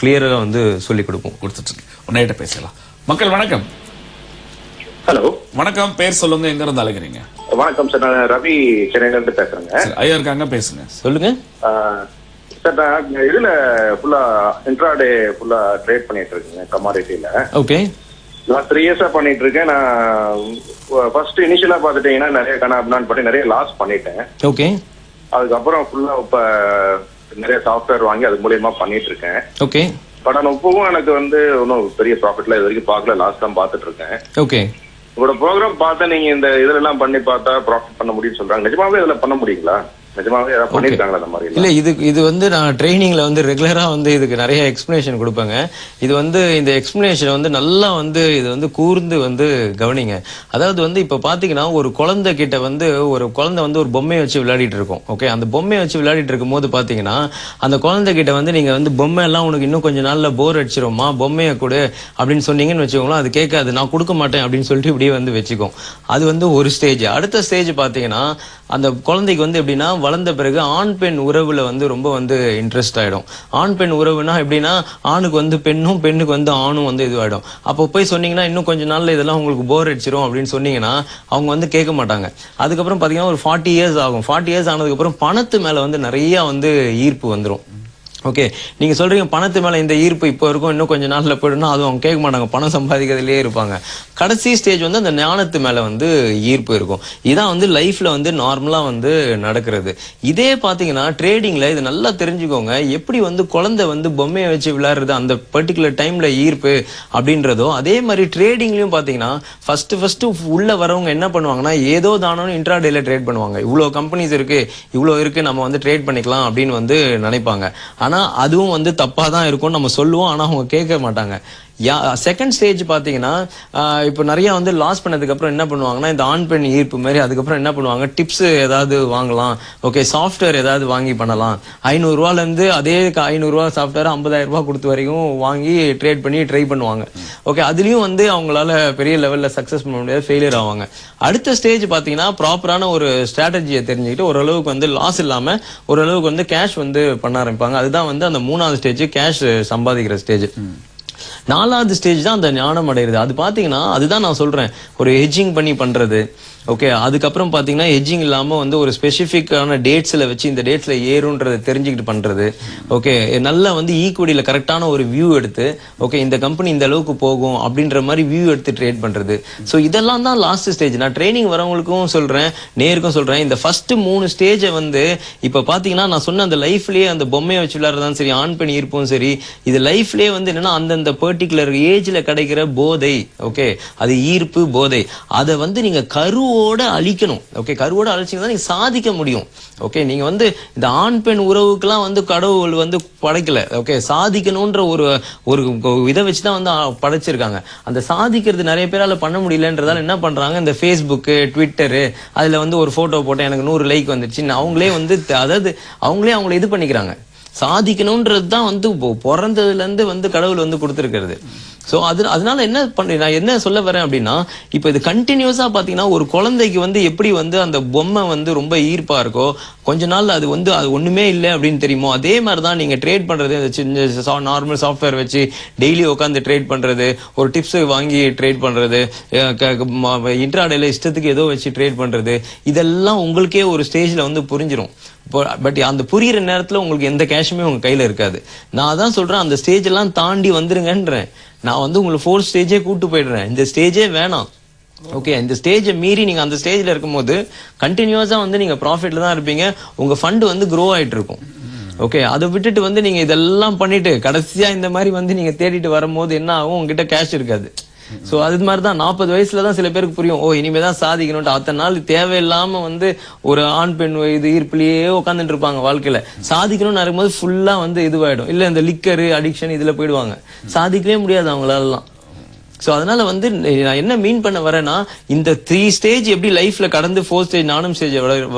கிளியரா வந்து சொல்லி கொடுப்போம். கொடுத்துட்டு பேசலாம். மக்கள் வணக்கம். ஹலோ வணக்கம், பேர் சொல்லுங்க, எங்க இருந்து அழைக்கிறீங்க? வணக்கம் சார், நான் ரவி சென்னையில இருந்து பேசுறேங்க. ஐயா இருக்காங்க, பேசுங்க. சொல்லுங்க சார். நான் இதுல ஃபுல்லா இன்ட்ராடே ஃபுல்லா ட்ரேட் பண்ணிட்டு இருக்கேங்க கமாடிட்டியில. ஓகே, நான் 3 years பண்ணிட்டு இருக்கேன். நான் ஃபர்ஸ்ட் இனிஷியலா பாத்துட்டீங்கன்னா நிறைய கணக்கு பண்ணி நிறைய லாஸ் பண்ணிட்டேன். ஓகே, அதுக்கப்புறம் ஃபுல்லா இப்ப நிறைய சாஃப்ட்வேர் வாங்கி அது மூலியமா பண்ணிட்டு இருக்கேன். ஓகே, பட் ஆனா இப்பவும் எனக்கு வந்து ஒன்றும் பெரிய ப்ராஃபிட்ல இது வரைக்கும் பார்க்கல, லாஸ் தான் பார்த்துட்டு இருக்கேன். ஓகே, உங்களோட ப்ரோக்ராம் பார்த்தா நீங்க இந்த இதுல எல்லாம் பண்ணி பார்த்தா ப்ராஃபிட் பண்ண முடியும்னு சொல்றாங்க. நிஜமாவே இதுல பண்ண முடியுங்களா? நிஜமாவே ஏதாவது பண்ணிருக்காங்களா அந்த மாதிரி? இல்ல இது வந்து நான் ட்ரைனிங்ல வந்து ரெகுலரா வந்து இதுக்கு நிறைய எக்ஸ்பிளனேஷன் கொடுப்பேங்க. இது வந்து இந்த எக்ஸ்பிளனேஷன் வந்து நல்லா வந்து இது வந்து கூர்ந்து வந்து கவனிங்க. அதாவது வந்து இப்ப பாத்தீங்கன்னா ஒரு குழந்தை கிட்ட வந்து ஒரு குழந்தை வந்து ஒரு பொம்மையை வச்சு விளையாடிட்டு இருக்கும். ஓகே, அந்த பொம்மையை வச்சு விளையாடிட்டு இருக்கும் போது பாத்தீங்கன்னா அந்த குழந்தை கிட்ட வந்து நீங்க வந்து பொம்மை எல்லாம் உனக்கு இன்னும் கொஞ்ச நாள்ல போர் அடிச்சிருமா, பொம்மையை கொடு அப்படின்னு சொன்னீங்கன்னு வச்சுக்கோங்களேன், அது கேட்காது, நான் கொடுக்க மாட்டேன் அப்படின்னு சொல்லிட்டு இப்படியே வந்து வச்சுக்கும். அது வந்து ஒரு ஸ்டேஜ். அடுத்த ஸ்டேஜ் பாத்தீங்கன்னா அந்த குழந்தைக்கு வந்து எப்படின்னா வளர்ந்த பிறகு ஆண் பெண் உறவுல வந்து ரொம்ப வந்து இன்ட்ரெஸ்ட் ஆயிடும். ஆண் பெண் உறவுனா எப்படின்னா ஆணுக்கு வந்து பெண்ணும், பெண்ணுக்கு வந்து ஆணும் வந்து இதுவாயிடும். அப்போ போய் சொன்னீங்கன்னா இன்னும் கொஞ்ச நாள்ல இதெல்லாம் உங்களுக்கு போர் அடிச்சிரும் அப்படின்னு சொன்னீங்கன்னா அவங்க வந்து கேட்க மாட்டாங்க. அதுக்கப்புறம் பாத்தீங்கன்னா ஒரு 40 இயர்ஸ் ஆகும். 40 இயர்ஸ் ஆனதுக்கு அப்புறம் பணத்து மேல வந்து நிறைய வந்து ஈர்ப்பு வந்துடும். ஓகே, நீங்க சொல்றீங்க பணத்து மேல இந்த ஈர்ப்பு இப்போ இருக்கும், இன்னும் கொஞ்சம் நாள்ல போயிடும்னா அது அவங்க கேட்க மாட்டாங்க, பணம் சம்பாதிக்கிறதுலயே இருப்பாங்க. கடைசி ஸ்டேஜ் வந்து அந்த ஞானத்து மேல வந்து ஈர்ப்பு இருக்கும். இதான் வந்து லைஃப்ல வந்து நார்மலா வந்து நடக்கிறது. இதே பாத்தீங்கன்னா ட்ரேடிங்ல இது நல்லா தெரிஞ்சுக்கோங்க. எப்படி வந்து குழந்தை வந்து பொம்மையை வச்சு விளையாடுறது அந்த பர்டிகுலர் டைம்ல ஈர்ப்பு அப்படின்றதோ அதே மாதிரி ட்ரேடிங்லயும் பாத்தீங்கன்னா ஃபர்ஸ்ட் உள்ள வரவங்க என்ன பண்ணுவாங்கன்னா ஏதோ தானோன்னு இன்ட்ராடேல ட்ரேட் பண்ணுவாங்க. இவ்வளவு கம்பெனிஸ் இருக்கு, இவ்வளவு இருக்கு, நம்ம வந்து ட்ரேட் பண்ணிக்கலாம் அப்படின்னு வந்து நினைப்பாங்க. ஆனா அதுவும் வந்து தப்பா தான் இருக்கும் நம்ம சொல்லுவோம், ஆனா அவங்க கேட்க மாட்டாங்க. செகண்ட் ஸ்டேஜ் பாத்தீங்கன்னா இப்போ நிறைய வந்து லாஸ் பண்ணதுக்கு அப்புறம் என்ன பண்ணுவாங்கன்னா இந்த ஆண் பெண் ஈர்ப்பு மாதிரி அதுக்கப்புறம் என்ன பண்ணுவாங்க, டிப்ஸ் ஏதாவது வாங்கலாம், ஓகே சாஃப்ட்வேர் ஏதாவது வாங்கி பண்ணலாம். 500 ரூபாயில இருந்து அதே 500 ரூபாய் சாஃப்ட்வேர் 50,000 ரூபாய் கொடுத்து வரைக்கும் வாங்கி ட்ரேட் பண்ணி ட்ரை பண்ணுவாங்க. ஓகே, அதுலயும் வந்து அவங்களால பெரிய லெவல்ல சக்சஸ் பண்ண முடியாது, ஃபெயிலியர் ஆவாங்க. அடுத்த ஸ்டேஜ் பாத்தீங்கன்னா ப்ராப்பரான ஒரு ஸ்ட்ராட்டஜியை தெரிஞ்சுக்கிட்டு ஓரளவுக்கு வந்து லாஸ் இல்லாம ஓரளவுக்கு வந்து கேஷ் வந்து பண்ண ஆரம்பிப்பாங்க. அதுதான் வந்து அந்த 3வது ஸ்டேஜ், கேஷ் சம்பாதிக்கிற ஸ்டேஜ். 4வது ஸ்டேஜ் தான் அந்த ஞானம் அடைகிறது. அது பாத்தீங்கன்னா அதுதான் நான் சொல்றேன், ஒரு ஹெட்ஜிங் பண்ணி பண்றது. ஓகே, அதுக்கப்புறம் பாத்தீங்கன்னா ஹெட்ஜிங் இல்லாம வந்து ஒரு ஸ்பெசிபிக்கான டேட்ஸ்ல வச்சு இந்த டேட்ஸ்ல ஏறும்ன்றதை தெரிஞ்சுக்கிட்டு பண்றது. ஓகே, நல்லா வந்து ஈக்குவிட்டியில கரெக்டான ஒரு வியூ எடுத்து ஓகே இந்த கம்பெனி இந்த அளவுக்கு போகும் அப்படின்ற மாதிரி வியூ எடுத்து ட்ரேட் பண்றது. ஸோ இதெல்லாம் தான் லாஸ்ட் ஸ்டேஜ். நான் ட்ரைனிங் வரவங்களுக்கும் சொல்றேன், நேருக்கும் சொல்றேன், இந்த ஃபர்ஸ்ட் 3 ஸ்டேஜை வந்து இப்ப பாத்தீங்கன்னா நான் சொன்ன அந்த லைஃப்லயே அந்த பொம்மையை வச்சு விளையாடுறதும் சரி, ஆண் பெண் ஈர்ப்பும் சரி, இது லைஃப்லயே வந்து என்னன்னா அந்தந்த பர்டிகுலர் ஏஜ்ல கிடைக்கிற போதை. ஓகே, அது ஈர்ப்பு போதை. அதை வந்து நீங்க கருவோட அழிக்கணும். ஓகே, கருவோட அழிச்சீங்கன்னா நீங்க சாதிக்க முடியும். ஓகே, நீங்க வந்து இந்த ஆண் பெண் உறவுக்குலாம் வந்து கடவுள் வந்து படைக்கல. ஓகே, சாதிக்கணும்ன்ற ஒரு இதை வச்சுதான் வந்து படைச்சிருக்காங்க. அந்த சாதிக்கிறது நிறைய பேரால பண்ண முடியலன்றதால என்ன பண்றாங்க, இந்த ஃபேஸ்புக், ட்விட்டரு அதுல வந்து ஒரு போட்டோ போட்டேன் எனக்கு 100 லைக் வந்துச்சு, அவங்களே வந்து அதாவது அவங்களே இது பண்ணிக்கிறாங்க. சாதிக்கணும்ன்றது தான் வந்து பிறந்ததுல இருந்து வந்து கடவுள் வந்து கொடுத்துருக்கிறது. சோ அதனால என்ன நான் என்ன சொல்ல வரேன் அப்படின்னா, இப்ப இது கண்டினியூஸா பாத்தீங்கன்னா ஒரு குழந்தைக்கு வந்து எப்படி வந்து அந்த பொம்மை வந்து ரொம்ப ஈர்ப்பா இருக்கோ, கொஞ்ச நாள் அது வந்து அது ஒண்ணுமே இல்லை அப்படின்னு தெரியுமோ, அதே மாதிரிதான் நீங்க ட்ரேட் பண்றது, நார்மல் சாஃப்ட்வேர் வச்சு டெய்லி உட்காந்து ட்ரேட் பண்றது, ஒரு டிப்ஸ் வாங்கி ட்ரேட் பண்றது, இன்ட்ராடேல இஷ்டத்துக்கு ஏதோ வச்சு ட்ரேட் பண்றது, இதெல்லாம் உங்களுக்கே ஒரு ஸ்டேஜ்ல வந்து புரிஞ்சிடும். பட் அந்த புரியுற நேரத்துல உங்களுக்கு எந்த கேஷுமே உங்க கையில இருக்காது. நான் அதான் சொல்றேன், அந்த ஸ்டேஜ் எல்லாம் தாண்டி வந்துருங்கன்றேன். நான் வந்து உங்களை 4th ஸ்டேஜே கூட்டு போயிடுறேன். இந்த ஸ்டேஜே வேணாம். ஓகே, இந்த ஸ்டேஜை மீறி நீங்க அந்த ஸ்டேஜ்ல இருக்கும்போது கண்டினியூஸா வந்து நீங்க ப்ராஃபிட்ல தான் இருப்பீங்க. உங்க ஃபண்ட் வந்து க்ரோ ஆயிட்டு இருக்கும். ஓகே, அதை விட்டுட்டு வந்து நீங்க இதெல்லாம் பண்ணிட்டு கடைசியா இந்த மாதிரி வந்து நீங்க தேடிட்டு வரும்போது என்ன ஆகும், உங்ககிட்ட கேஷ் இருக்காது. சோ அது மாதிரிதான் 40 வயசுலதான் சில பேருக்கு புரியும், ஓ இனிமேதான் சாதிக்கணும்ட்டு. அத்தனை நாள் தேவையில்லாம வந்து ஒரு ஆண் பெண் இது ஈர்ப்புலயே உட்காந்துட்டு இருப்பாங்க. வாழ்க்கையில சாதிக்கணும்னு இருக்கும்போது ஃபுல்லா வந்து இதுவாயிடும். இல்ல இந்த லிக்கரு அடிக்ஷன் இதுல போயிடுவாங்க, சாதிக்கவே முடியாது அவங்களாலாம். சோ அதனால வந்து நான் என்ன மீன் பண்ண வரேன்னா, இந்த 3 ஸ்டேஜ் எப்படி லைஃப்ல கடந்து 4th ஸ்டேஜ் நானும் ஸ்டேஜ்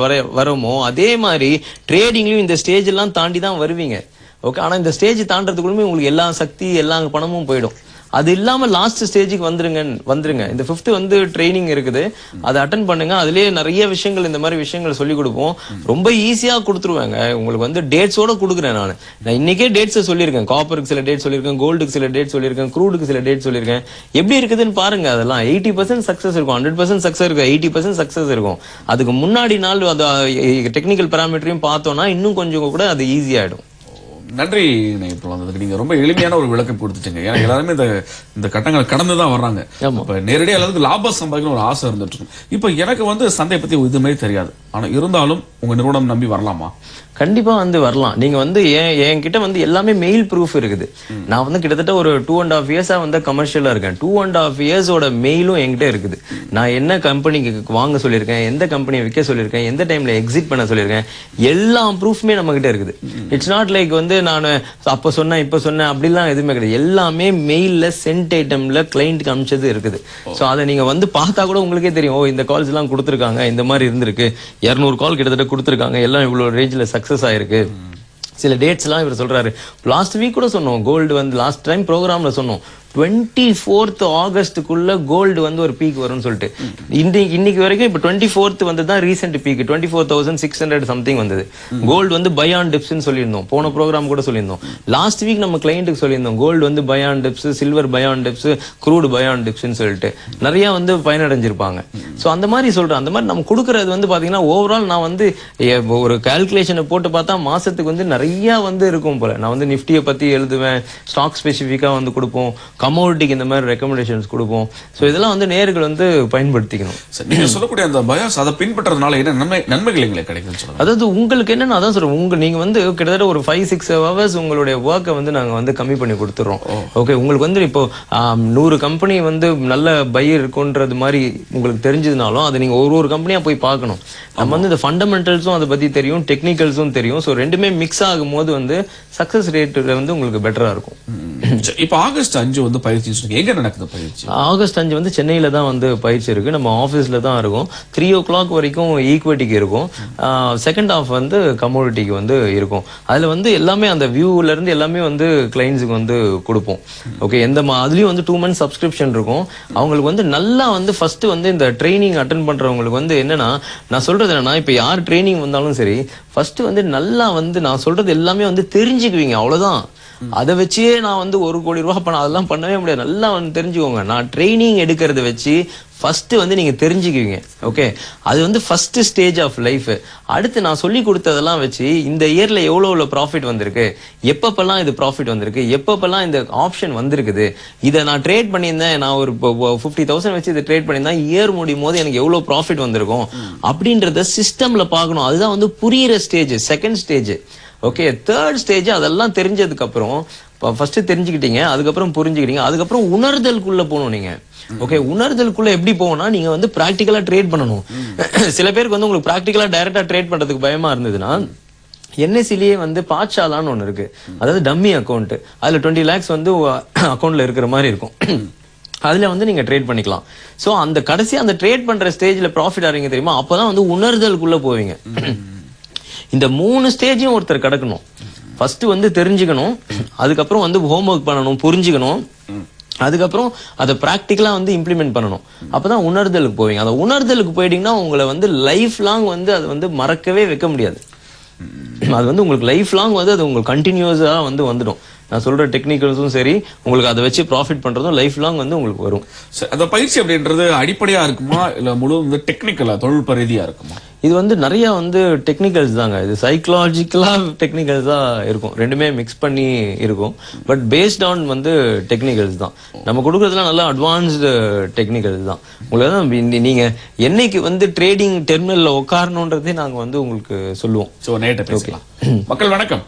வரோமோ அதே மாதிரி ட்ரேடிங்லயும் இந்த ஸ்டேஜ் எல்லாம் தாண்டி தான் வருவீங்க. ஓகே, ஆனா இந்த ஸ்டேஜ் தாண்டறதுக்குள்ளே உங்களுக்கு எல்லா சக்தி எல்லா பணமும் போயிடும். அது இல்லாம லாஸ்ட் ஸ்டேஜுக்கு வந்துருங்க. இந்த 5th வந்து ட்ரைனிங் இருக்குது, அதை அட்டன் பண்ணுங்க. அதுலயே நிறைய விஷயங்கள் இந்த மாதிரி விஷயங்கள் சொல்லி கொடுப்போம். ரொம்ப ஈஸியா கொடுத்துருவாங்க. உங்களுக்கு வந்து டேட்ஸோட கொடுக்குறேன். நான் இன்னைக்கே டேட்ஸ் சொல்லியிருக்கேன். காப்பருக்கு சில டேட் சொல்லியிருக்கேன், கோல்டுக்கு சில டேட் சொல்லியிருக்கேன், க்ரூடுக்கு சில டேட் சொல்லியிருக்கேன். எப்படி இருக்குதுன்னு பாருங்க. அதெல்லாம் 80% சக்சஸ் இருக்கும், 100% சக்சஸ் இருக்கும், 80% சக்சஸ் இருக்கும். அதுக்கு முன்னாடி நாள் டெக்னிக்கல் பேராமீட்டரையும் பார்த்தோம்னா இன்னும் கொஞ்சம் கூட அது ஈஸியாயிடும். நன்றி. அதுக்கு நீங்க ரொம்ப எளிமையான ஒரு விளக்கம் கொடுத்துட்டீங்க. ஏன்னா எல்லாருமே இந்த கட்டங்களை கடந்துதான் வர்றாங்க. இப்ப நேரடியா எல்லாத்துக்கும் லாபம் சம்பாதிக்கணும் ஒரு ஆசை இருந்துட்டு இருக்கும். இப்ப எனக்கு வந்து சந்தை பத்தி இது மாதிரி தெரியாது, ஆனா இருந்தாலும் உங்க நிறுவனம் நம்பி வரலாமா? கண்டிப்பா வந்து வரலாம். நீங்க வந்து என்கிட்ட வந்து எல்லாமே மெயில் ப்ரூஃப் இருக்குது. நான் வந்து கிட்டத்தட்ட ஒரு 2.5 இயர்ஸா வந்து கமர்ஷியலா இருக்கேன். 2.5 இயர்ஸோட மெயிலும் என்கிட்ட இருக்குது. நான் என்ன கம்பெனிக்கு வாங்க சொல்லியிருக்கேன், எந்த கம்பெனியை விற்க சொல்லியிருக்கேன், எந்த டைம்ல எக்ஸிட் பண்ண சொல்லியிருக்கேன், எல்லா ப்ரூஃப்மே நம்ம கிட்ட இருக்குது. இட்ஸ் நாட் லைக் வந்து நான் அப்ப சொன்னேன் இப்ப சொன்னேன் அப்படிலாம் எதுவுமே கிடையாது. எல்லாமே மெயில்ல சென்ட் ஐட்டம்ல கிளைண்ட்டுக்கு அனுப்பிச்சது இருக்குது. சோ அதை நீங்க வந்து பார்த்தா கூட உங்களுக்கே தெரியும், ஓ இந்த கால்ஸ் எல்லாம் கொடுத்துருக்காங்க, இந்த மாதிரி இருந்திருக்கு, 200 கால் கிட்டத்தட்ட கொடுத்துருக்காங்க, எல்லாம் இவ்வளவு ரேஞ்சில் சக்சஸ் ஆயிருக்கு. சில டேட்ஸ் எல்லாம் இவர் சொல்றாரு. லாஸ்ட் வீக் கூட சொன்னோம், கோல்டு வந்து லாஸ்ட் டைம் ப்ரோக்ராம்ல சொன்னோம் 24th ஆகஸ்டுக்குள்ள கோல்டு வந்து ஒரு பீக் வரும்னு சொல்லிட்டு. இன்னைக்கு வரைக்கும் இப்ப 24th வந்து தான் ரீசெண்ட் பீக் 24,600 சம்திங் வந்தது. கோல்டு வந்து பை ஆன் டிப்ஸ்னு சொல்லியிருந்தோம், போன ப்ரோக்ராம் கூட சொல்லியிருந்தோம். லாஸ்ட் வீக் நம்ம கிளைண்ட்டுக்கு சொல்லியிருந்தோம், கோல்டு வந்து buy on dips, silver buy on dips, crude buy on டிப்ஸ்னு சொல்லிட்டு நிறைய வந்து பயனடைஞ்சிருப்பாங்க. ஸோ அந்த மாதிரி சொல்றேன். அந்த மாதிரி நம்ம கொடுக்கறது வந்து பாத்தீங்கன்னா ஓவரால் நான் வந்து ஒரு கால்குலேஷனை போட்டு பார்த்தா மாசத்துக்கு வந்து நிறைய வந்து இருக்கும் போல. நான் வந்து நிஃப்டியை பத்தி எழுதுவேன், ஸ்டாக் ஸ்பெசிஃபிக்கா வந்து கொடுப்போம், கமோடிட்டிக்கு இந்த மாதிரி ரெக்கமெண்டேஷன்ஸ் கொடுப்போம். ஸோ இதெல்லாம் வந்து நேர்கள் வந்து பயன்படுத்திக்கணும். நீங்க சொல்லக்கூடிய அந்த பயாஸ் அதை பின்பற்றதுனால என்ன நன்மைகள் எங்களுக்கு கிடைக்குதுன்னு சொல்லுங்க. அதாவது உங்களுக்கு என்னன்னு அதான் சொல்றேன், நீங்க வந்து கிட்டத்தட்ட ஒரு 5-6 ஹவர்ஸ் உங்களுடைய ஒர்க்கை வந்து நாங்க வந்து கம்மி பண்ணி கொடுத்துறோம். ஓகே, உங்களுக்கு வந்து இப்போ 100 கம்பெனி வந்து நல்ல பையர் இருக்குன்றது மாதிரி உங்களுக்கு தெரிஞ்சதுனாலும் அதை நீங்க ஒரு கம்பெனியா போய் பார்க்கணும். நம்ம வந்து இந்த ஃபண்டமெண்டல்ஸும் அதை பத்தி தெரியும், டெக்னிக்கல்ஸும் தெரியும். ஸோ ரெண்டுமே மிக்ஸ் ஆகும் போது வந்து சக்சஸ் ரேட் வந்து உங்களுக்கு பெட்டரா இருக்கும். இப்போ ஆகஸ்ட் 5 வந்து பயிற்சி எங்க நடக்குது பயிற்சி? ஆகஸ்ட் 5 வந்து சென்னையில தான் வந்து பயிற்சி இருக்கு. நம்ம ஆபீஸ்ல தான் இருக்கும். 3 o'clock வரைக்கும் ஈக்விட்டிக்கு இருக்கும். செகண்ட் ஹாஃப் வந்து கமோடிட்டிக்கு வந்து இருக்கும். அதுல வந்து எல்லாமே அந்த வியூல இருந்து எல்லாமே வந்து கிளைண்ட்ஸுக்கு வந்து கொடுப்போம். ஓகே, அதுலயும் வந்து 2 months சப்ஸ்கிரிப்ஷன் இருக்கும். அவங்களுக்கு வந்து நல்லா வந்து ஃபர்ஸ்ட் வந்து இந்த ட்ரைனிங் அட்டென்ட் பண்றவங்களுக்கு வந்து என்னன்னா, நான் சொல்றது என்னன்னா, இப்ப யார் ட்ரைனிங் வந்தாலும் சரி ஃபர்ஸ்ட் வந்து நல்லா வந்து நான் சொல்றது எல்லாமே வந்து தெரிஞ்சுக்குவீங்க, அவ்வளவுதான். அதை வச்சே நான் வந்து 1 கோடி ரூபாய் பண்ண அதெல்லாம் பண்ணவே முடியாது. நல்லா வந்து தெரிஞ்சுக்கோங்க. நான் ட்ரைனிங் எடுக்கிறத வச்சு ஃபர்ஸ்ட் வந்து நீங்க தெரிஞ்சுக்குவீங்க. ஓகே, அது வந்து ஃபர்ஸ்ட் ஸ்டேஜ் ஆஃப் லைஃப். அடுத்து நான் சொல்லி கொடுத்ததெல்லாம் வச்சு இந்த இயர்ல எவ்வளவு ப்ராஃபிட் வந்திருக்கு, எப்பப்பெல்லாம் இது ப்ராஃபிட் வந்திருக்கு, எப்பப்பெல்லாம் இந்த ஆப்ஷன் வந்திருக்குது, இதை நான் ட்ரேட் பண்ணியிருந்தேன், நான் ஒரு 50,000 வச்சு இதை ட்ரேட் பண்ணியிருந்தேன், இயர் முடியும் போது எனக்கு எவ்வளவு ப்ராஃபிட் வந்திருக்கும் அப்படின்றத சிஸ்டம்ல பார்க்கணும். அதுதான் வந்து புரியிற stage, second stage. Okay, third stage அதெல்லாம் தெரிஞ்சதுக்கு அப்புறம் ஃபர்ஸ்ட் தெரிஞ்சுக்கிட்டீங்க, அதுக்கப்புறம் புரிஞ்சுக்கிட்டீங்க, அதுக்கப்புறம் உணர்தலுக்குள்ள போகணும் நீங்க. ஓகே, உணர்தலுக்குள்ள எப்படி போகணும்னா நீங்க வந்து பிராக்டிகலா ட்ரேட் பண்ணணும். சில பேருக்கு வந்து உங்களுக்கு பிராக்டிகலா டைரக்டா ட்ரேட் பண்றதுக்கு பயமா இருந்ததுன்னா என்எஸ்சிலேயே வந்து பாட்ஷாலான்னு ஒண்ணு இருக்கு. அதாவது டம்மி அக்கௌண்ட். அதுல 20 lakhs வந்து அக்கௌண்ட்ல இருக்கிற மாதிரி இருக்கும். அதுல வந்து நீங்க ட்ரேட் பண்ணிக்கலாம். சோ அந்த கடைசி அந்த ட்ரேட் பண்ற ஸ்டேஜ்ல ப்ராஃபிட் ஆறீங்க தெரியுமா, அப்பதான் வந்து உணர்தலுக்குள்ள போவீங்க. இந்த 3 ஸ்டேஜையும் ஒருத்தர் கடக்கணும். ஃபர்ஸ்ட் வந்து தெரிஞ்சுக்கணும், அதுக்கப்புறம் வந்து ஹோம்ஒர்க் பண்ணணும், புரிஞ்சுக்கணும், அதுக்கப்புறம் அதை பிராக்டிக்கலா வந்து இம்ப்ளிமெண்ட் பண்ணணும். அப்பதான் உணர்தலுக்கு போவீங்க. அந்த உணர்தலுக்கு போயிட்டீங்கன்னா உங்களை வந்து லைஃப் லாங் வந்து அது வந்து மறக்கவே வைக்க முடியாது. அது வந்து உங்களுக்கு லைஃப் லாங் வந்து அது உங்களுக்கு கண்டினியூஸா வந்து வந்துடும். நான் சொல்ற டெக்னிக்கல்ஸும் சரி, உங்களுக்கு அதை வச்சு ப்ராஃபிட் பண்றதும் லைஃப் லாங் வந்து உங்களுக்கு வரும். அந்த பயிற்சி அப்படின்றது அடிப்படையா இருக்குமா, இல்ல முழு வந்து டெக்னிக்கலா தொழில்நுட்ப ரீதியா இருக்குமா? இது வந்து நிறைய வந்து டெக்னிக்கல்ஸ் தாங்க. இது சைக்கலாஜிக்கலா டெக்னிக்கல்ஸ் தான் இருக்கும். ரெண்டுமே மிக்ஸ் பண்ணி இருக்கும். பட் பேஸ்ட் ஆன் வந்து டெக்னிக்கல்ஸ் தான். நம்ம கொடுக்கறதுலாம் நல்லா அட்வான்ஸ்டு டெக்னிக்கல்ஸ் தான். உங்களுக்கு தான் நீங்க என்னைக்கு வந்து ட்ரேடிங் டெர்மினல்ல உட்காரணுன்றதே நாங்க வந்து உங்களுக்கு சொல்லுவோம். சோ நேட்ட பேசலாம். மக்கள் வணக்கம்.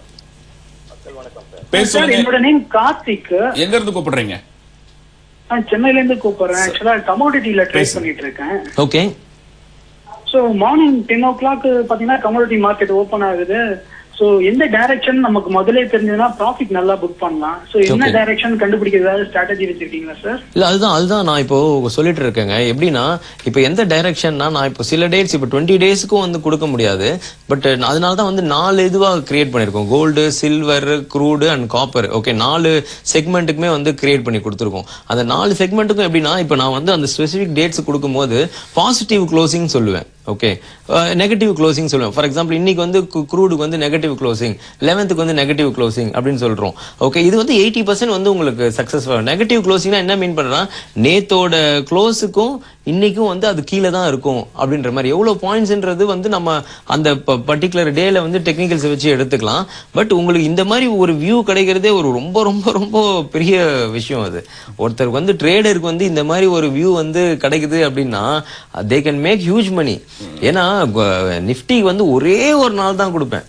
என்னோட நேம் கார்த்திக். எங்க இருந்து கூப்பிடுறீங்க? நான் சென்னையில இருந்து கூப்பிடுறேன். ஆக்சுவலா கமோடிட்டில ட்ரேட் பண்ணிட்டு இருக்கேன். ஓகே. சோ மார்னிங் 10 o'clock பாத்தீங்கன்னா கமோடிட்டி மார்க்கெட் ஓபன் ஆகுது. சோ எந்த டைரக்ஷன் நமக்கு முதல்ல தெரிஞ்சதுன்னா ப்ராஃபிட் நல்லா புக் பண்ணலாம். சோ என்ன டைரக்ஷன் கண்டுபிடிக்கிறதா ஸ்ட்ராட்டஜி வச்சிருக்கீங்களா சார்? இல்ல அதுதான் நான் இப்போ சொல்லிட்டு இருக்கேங்க. எப்படின்னா இப்போ எந்த டைரக்ஷன்னா நான் இப்போ சில டேட்ஸ் இப்போ 20 daysக்கும் வந்து கொடுக்க முடியாது. பட் அதனால தான் வந்து 4 இதுவா கிரியேட் பண்ணிருக்கோம். Gold, silver, crude and copper. Okay, 4 செக்மெண்ட்டுக்குமே வந்து கிரியேட் பண்ணி கொடுத்துருக்கோம். அந்த 4 செக்மெண்ட்டுக்கும் எப்படின்னா இப்போ நான் வந்து அந்த ஸ்பெசிபிக் டேட்ஸ் கொடுக்கும்போது பாசிட்டிவ் க்ளோசிங் சொல்லுவேன். ஓகே, நெகட்டிவ் க்ளோசிங் சொல்லுவேன். ஃபார் எக்ஸாம்பிள் இன்னைக்கு வந்து க்ரூடுக்கு வந்து நெகட்டிவ் க்ளோசிங், 11th வந்து நெகட்டிவ் க்ளோசிங் அப்படின்னு சொல்றோம். ஓகே, இது வந்து 80% வந்து உங்களுக்கு சக்சஸ். நெகட்டிவ் க்ளோசிங்னா என்ன மீன் பண்றேன்னா நேத்தோட க்ளோஸுக்கும் இன்னைக்கும் வந்து அது கீழே தான் இருக்கும் அப்படின்ற மாதிரி. எவ்வளவு பாயிண்ட்ஸ்ன்றது வந்து நம்ம அந்த பர்டிகுலர் டேல வந்து டெக்னிக்கல்ஸ் வச்சு எடுத்துக்கலாம். பட் உங்களுக்கு இந்த மாதிரி ஒரு வியூ கிடைக்கிறதே ஒரு ரொம்ப ரொம்ப ரொம்ப பெரிய விஷயம். அது ஒருத்தருக்கு வந்து ட்ரேடருக்கு வந்து இந்த மாதிரி ஒரு வியூ வந்து கிடைக்குது அப்படின்னா they can make huge money. ஏன்னா நிஃப்டி வந்து ஒரே ஒரு நாள் தான் கொடுப்பேன்,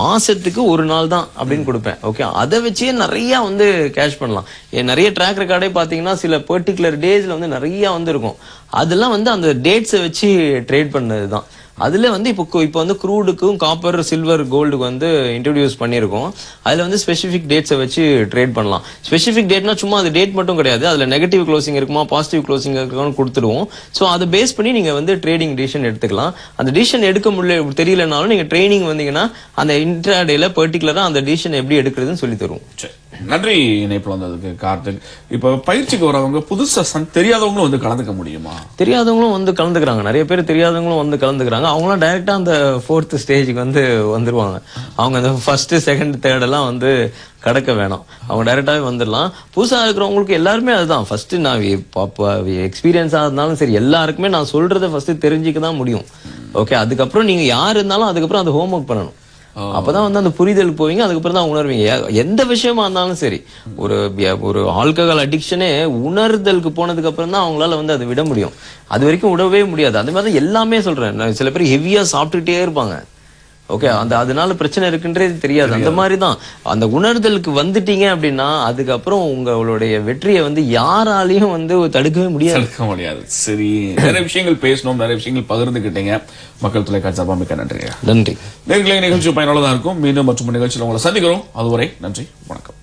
மாசத்துக்கு ஒரு நாள் தான் அப்படின்னு கொடுப்பேன். ஓகே, அதை வச்சே நிறைய வந்து கேஷ் பண்ணலாம். நிறைய ட்ராக் ரெக்கார்டே பாத்தீங்கன்னா சில பர்டிகுலர் டேஸ்ல வந்து நிறைய வந்து இருக்கும். அதெல்லாம் வந்து அந்த டேட்ஸை வச்சு ட்ரேட் பண்ணதுதான். அதுல வந்து இப்போ வந்து க்ரூடுக்கும் காப்பர் சில்வர் கோல்டுக்கு வந்து இன்ட்ரோடியூஸ் பண்ணியிருக்கோம். அதுல வந்து ஸ்பெசிபிக் டேட்ஸை வச்சு ட்ரேட் பண்ணலாம். ஸ்பெசிபிக் டேட்னா சும்மா அது டேட் மட்டும் கிடையாது, அதுல நெகட்டிவ் க்ளோசிங் இருக்குமா பாசிட்டிவ் க்ளோசிங் இருக்குமான்னு கொடுத்துருவோம். ஸோ அதை பேஸ் பண்ணி நீங்க வந்து ட்ரேடிங் டிசிஷன் எடுத்துக்கலாம். அந்த டிசிஷன் எடுக்க முடியல தெரியலனாலும் நீங்க ட்ரைனிங் வந்தீங்கன்னா அந்த இன்ட்ராடேல பர்டிகுலரா அந்த டிசிஷன் எப்படி எடுக்கிறதுன்னு சொல்லி தருவோம். நன்றி இணைப்புல வந்ததுக்கு கார்த்திக். இப்ப பயிற்சிக்கு வரவங்க புதுசா தெரியாதவங்களும் வந்து கலந்துக்க முடியுமா? தெரியாதவங்களும் வந்து கலந்துக்கிறாங்க, நிறைய பேர் தெரியாதவங்களும் வந்து கலந்துக்கிறாங்க. அவங்களாம் டைரக்டா அந்த 4th ஸ்டேஜுக்கு வந்து வந்துருவாங்க. அவங்க அந்த 1st 2nd 3rd எல்லாம் வந்து கடக்க வேணாம், அவங்க டைரக்டாவே வந்துடலாம். புதுசா இருக்கிறவங்களுக்கு எல்லாருமே அதுதான் ஃபர்ஸ்ட். நான் எக்ஸ்பீரியன்ஸா இருந்தாலும் சரி, எல்லாருக்குமே நான் சொல்றதை ஃபர்ஸ்ட் தெரிஞ்சுக்க தான் முடியும். ஓகே, அதுக்கப்புறம் நீங்க யார் இருந்தாலும் அதுக்கப்புறம் அந்த ஹோம்ஒர்க் பண்ணணும். அப்பதான் வந்து அந்த புரிதல் போவீங்க, அதுக்கப்புறம் தான் உணர்வீங்க. எந்த விஷயமா இருந்தாலும் சரி, ஒரு ஆல்கஹால் அடிக்ஷனே உணர்தலுக்கு போனதுக்கு அப்புறம் தான் அவங்களால வந்து அதை விட முடியும். அது வரைக்கும் விடவே முடியாது. அந்த மாதிரி எல்லாமே சொல்றேன். சில பேர் ஹெவியா சாப்பிட்டுட்டே இருப்பாங்க. ஓகே, அதனால பிரச்சனை இருக்குன்றே தெரியாது. அந்த மாதிரி தான் அந்த உணர்தலுக்கு வந்துட்டீங்க அப்படின்னா அதுக்கப்புறம் உங்களுடைய வெற்றியை வந்து யாராலையும் வந்து தடுக்கவே முடியாது. சரி, நிறைய விஷயங்கள் பேசணும், நிறைய விஷயங்கள் பகிர்ந்துக்கிட்டீங்க. மக்கள் தொலைக்காட்சி சார்பாக மிக்க நன்றி. நன்றி. நேர்களை நிகழ்ச்சி பயனுள்ளதா இருக்கும். மீண்டும் மற்றும் நிகழ்ச்சியில் உங்களை சந்திக்கிறோம். அதுவரை நன்றி, வணக்கம்.